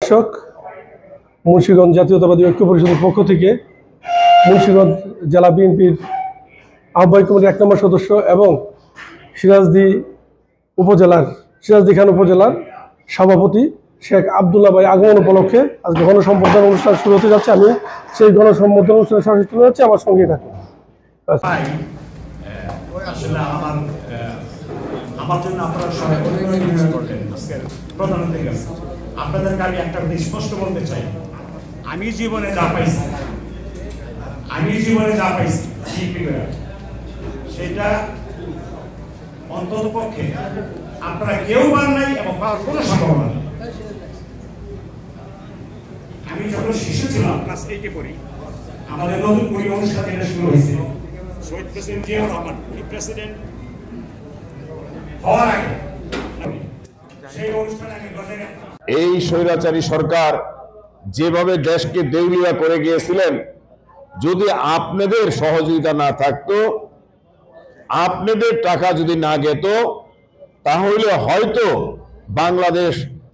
দর্শক, মুন্সিগঞ্জ জাতীয়তাবাদী ঐক্য পরিষদের পক্ষ থেকে মুন্সিগঞ্জ জেলা বিএনপির আহ্বায়ক কমিটির 1 নম্বর সদস্য এবং সিরাজদি খান উপজেলার সভাপতি শেখ আব্দুল্লাহ ভাই আগমন উপলক্ষে আজকে গণসম্বর্ধনা অনুষ্ঠান শুরু হতে যাচ্ছে। আমি সেই গণসম্বর্ধনা অনুষ্ঠানে সাথে চলে যাচ্ছি, আমার সঙ্গেই থাকুন। আমার জন্য আপনারা সবাই প্রধানমন্ত্রীর কাছে আপনাদেরকে আমি একটা স্পষ্ট বলতে চাই, আমি জীবনে যা পাইছি সেটা অন্তত পক্ষে আপনারা কেউ পান নাই এবং পাওয়ার কোনো সম্ভাবনা নেই। আমি যখন শিশু ছিলাম ক্লাস 8-এ পড়ি, আমাদের নতুন করে অনুষ্ঠান এটা শুরু হয়েছে। শহীদ প্রেসিডেন্ট জিয়াউর রহমান উনি প্রেসিডেন্ট হওয়ার আগে সেই অনুষ্ঠানে আমি এই স্বৈরাচারী সরকার যেভাবে দেশকে দেউলিয়া করে গিয়েছিলেন, যদি আপনাদের সহযোগিতা না থাকতো, আপনাদের টাকা যদি না যেত, তাহলে হয়তো বাংলাদেশ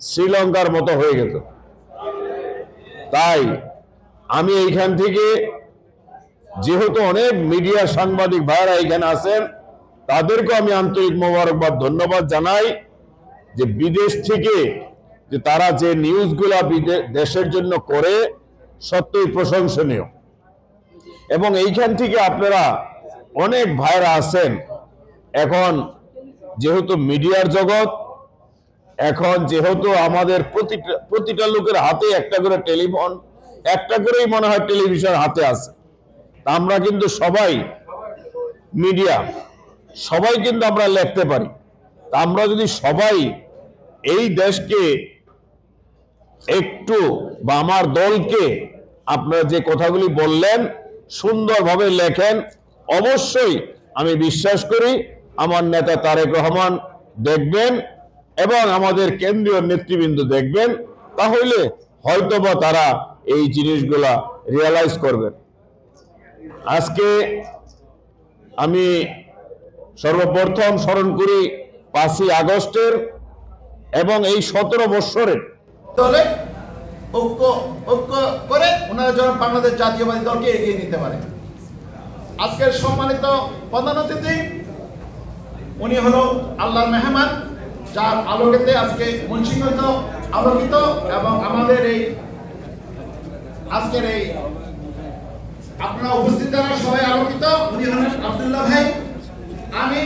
শ্রীলঙ্কার মতো হয়ে যেত। তাই আমি এইখান থেকে, যেহেতু অনেক মিডিয়া সাংবাদিক ভাইরা এখানে আছেন, তাদেরকে আমি আন্তরিক মোবারকবাদ ধন্যবাদ জানাই যে বিদেশ থেকে যে তারা যে নিউজগুলা দেশের জন্য করে সত্যই প্রশংসনীয়। এবং এইখান থেকে আপনারা অনেক ভাইরা আছেন, এখন যেহেতু মিডিয়ার জগৎ, এখন যেহেতু আমাদের প্রতিটা লোকের হাতে একটা করে টেলিফোন, একটা করেই মনে হয় টেলিভিশন হাতে আছে। তা আমরা কিন্তু সবাই মিডিয়া, সবাই কিন্তু আমরা লিখতে পারি। তা আমরা যদি সবাই এই দেশকে একটু, বা আমার দলকে আপনারা যে কথাগুলি বললেন সুন্দরভাবে লেখেন, অবশ্যই আমি বিশ্বাস করি আমার নেতা তারেক রহমান দেখবেন এবং আমাদের কেন্দ্রীয় নেতৃবৃন্দ দেখবেন, তাহলে হয়তোবা তারা এই জিনিসগুলা রিয়ালাইজ করবেন। আজকে আমি সর্বপ্রথম স্মরণ করি 5ই আগস্টের এবং এই 17 বৎসরের দলে ঐক্য করে ওনারা যেন বাংলাদেশ জাতীয়বাদী দলকে এগিয়ে নিতে পারে। আজকের সম্মানিত প্রধান অতিথি উনি হলো আল্লাহর মেহমান, যার আলোকেতে আজকে মুন্সিগঞ্জ আলোকিত এবং আমাদের এই আজকের এই আপনারা উপস্থিত যারা সবাই আলোকিত। উনি হলেন আব্দুল্লাহ ভাই। আমি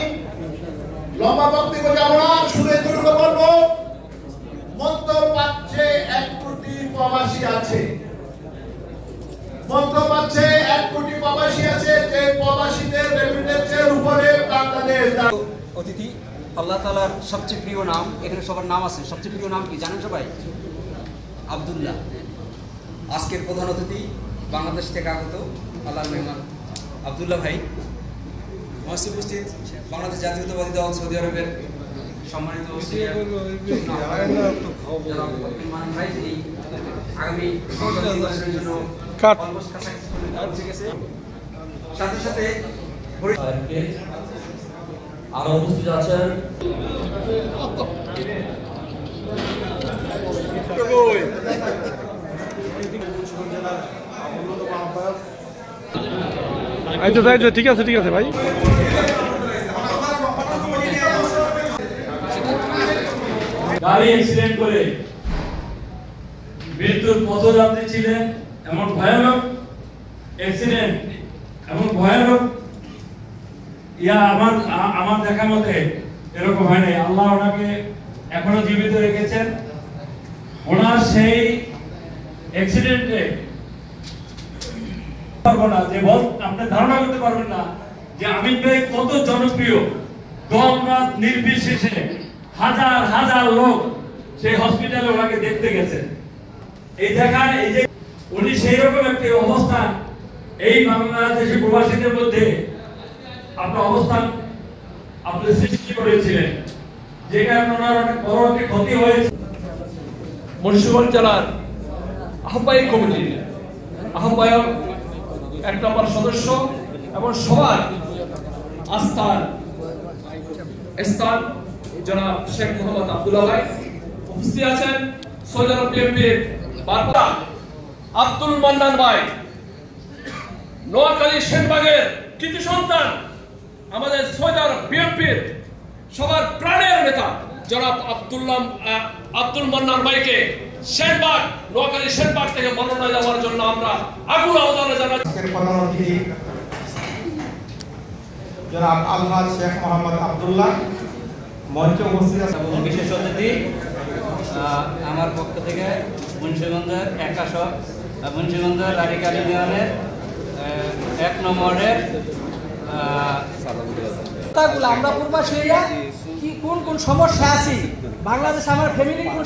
লম্বা বক্তব্য যাব না, শুনে এটুকু বলবো, মধ্যপ্রাচ্যে 1 কোটি প্রবাসী আছে, মধ্যপ্রাচ্যে 1 কোটি প্রবাসী আছে, যে প্রবাসীদের রেমিটেন্সের উপরে বাংলাদেশ। অতিথি আল্লাহ তাআলার সবচেয়ে প্রিয় নাম, এখানে সবার নাম আছে, সবচেয়ে প্রিয় নাম কি জানেন সবাই? আব্দুল্লাহ। আজকের প্রধান অতিথি বাংলাদেশ থেকে আগত আল্লাহর মেহমান আব্দুল্লাহ ভাই। মঞ্চে উপস্থিত বাংলাদেশ জাতীয়তাবাদী দল সৌদি আরবের সম্মানিত আগামী জন্য সাথে সাথে আরো উপস্থিত আছেন ঠিক আছে ভাই। গাড়ি অ্যাক্সিডেন্ট করে মৃত্যুর পথযাত্রী ছিলেন, এমন ভয়ানক অ্যাক্সিডেন্ট, এমন ভয়ানক আমার দেখা মতে এরকম হয় নাই। আল্লাহ ওনাকে এখনো জীবিত রেখেছেন। ওনার সেই অ্যাক্সিডেন্টে আপনি ধারণা করতে পারবেন না যে আমিন ভাই কত জনপ্রিয়। দলমত নির্বিশেষে হাজার হাজার লোক সেই হসপিটালে ওনাকে দেখতে গেছেন। এই দেখায় এই যে উনি সেই রকম একটি অবস্থান এই বাংলাদেশি প্রবাসীদের মধ্যে আপনার অবস্থান আপনি সৃষ্টি করেছিলেন, যে কারণে ওনার অনেক বড় একটি ক্ষতি হয়েছে। মুন্সিগঞ্জ জেলার আহ্বায়ক কমিটির আহ্বায়ক 1 নম্বর সদস্য এবং সবার আস্থার স্থান জনাব শেখ মোহাম্মদ আব্দুল্লাহ ভাই উপস্থিত আছেন। সৌদি আরব বিএনপির বার্তা আব্দুল মান্নান ভাই, নোয়াখালী সেনবাগের কৃতি সন্তান, আমাদের সৌদি আরব বিএনপির সবার প্রাণের নেতা জনাব আব্দুল মান্নান ভাইকে সেনবাগ, নোয়াখালী সেনবাগ থেকে মনোনয়ন দেওয়ার জন্য আমরা আগুন আহ্বান জানাচ্ছি। প্রধান অতিথি জনাব আলহাজ শেখ মোহাম্মদ আব্দুল্লাহ মঞ্চে উপস্থিত আছেন। বিশেষ অতিথি আমার পক্ষ থেকে মুন্সিগঞ্জের একাশক মুন্সিগঞ্জের লারিকাল ইউনিয়নের 1 নম্বরের আমরা প্রবাসী হইয়া কি কোন কোন সমস্যা আছে, বাংলাদেশে আমার ফ্যামিলি কোন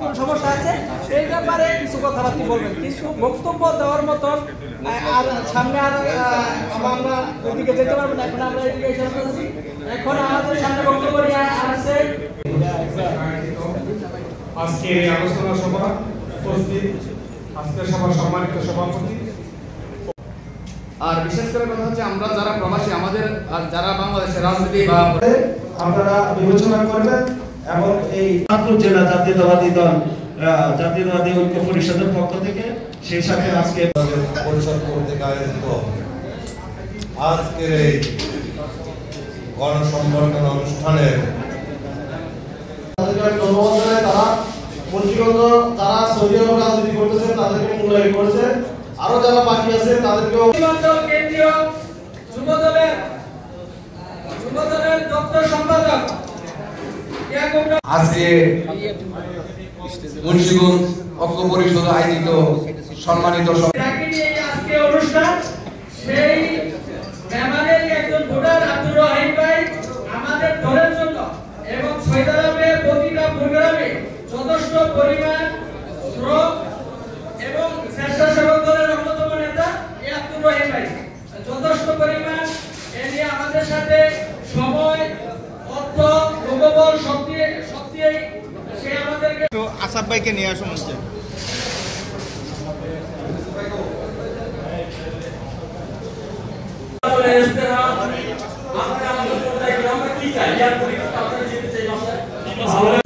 কোন সমস্যা আছে এই ব্যাপারে কিছু কথাবার্তা বলবেন, কিন্তু বক্তব্য দেওয়ার মতন আর সামনে আর আমরা ওইদিকে যেতে পারবো না। এখন আমরা এদিকে এখন আমাদের সামনে বক্তব্য নিয়ে আসছে আজকে এই আলোচনা সভা উপস্থিত আজকের সভার সম্মানিত সভাপতি। আর বিশেষ করে কথা হচ্ছে আমরা যারা প্রবাসী, আমাদের আর যারা বাংলাদেশের রাজনীতি বা আপনারা বিবেচনা করবেন এবং এই জেলা জাতীয়তাবাদী দল জাতীয়তাবাদী ঐক্য পরিষদের পক্ষ থেকে সেই সাথে আজকে পরিষদ কর্তৃক আয়োজিত আজকের এই গণসংবর্ধনা অনুষ্ঠানের তারা মুন্সিগঞ্জ যারা সৌদি আরব রাজনীতি করতেছে তাদেরকে মূল্যায়ন করেছে, আরো যারা বাকি আছে তাদেরকেও কেন্দ্রীয় যুবদলের দপ্তর সম্পাদক আজকে মুন্সিগঞ্জ ঐক্য পরিষদ আয়োজিত সম্মানিত আজকে অনুষ্ঠান সেই আমাদের একজন ভোটার আব্দুর রহিম ভাই আমাদের দলের জন্য এবং সৌদি আরবে প্রতিটা প্রোগ্রামে যথেষ্ট পরিমাণ শ্রম এবং স্বেচ্ছাসেবক দলের অন্যতম নেতা এই আব্দুর রহিম ভাই যথেষ্ট পরিমাণ এ নিয়ে আমাদের সাথে সময়, অর্থ, লোকবল সব দিয়ে সে আমাদেরকে আসাদ ভাইকে নিয়ে আসুন মঞ্চে।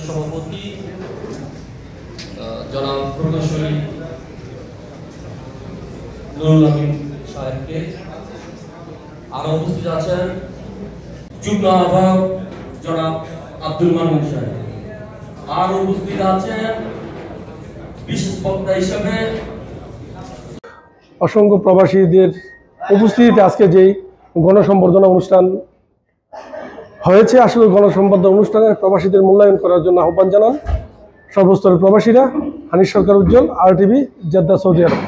সভাপতি জনাব প্রকৌশলী নুরুল আমিন সাহেবকে, আরো উপস্থিত আছেন যুগ্ম আহ্বায়ক জনাব আব্দুল মান্নান সাহেব, আর উপস্থিত আছেন বিশেষ বক্তা হিসেবে অসংখ্য প্রবাসীদের উপস্থিতিতে আজকে যেই গণসম্বর্ধনা অনুষ্ঠান হয়েছে, আসলে গণসম্বর্ধনা অনুষ্ঠানে প্রবাসীদের মূল্যায়ন করার জন্য আহ্বান জানান সর্বস্তরের প্রবাসীরা। হানিফ সরকার উজ্জ্বল, RTV, জেদ্দা, সৌদি আরব।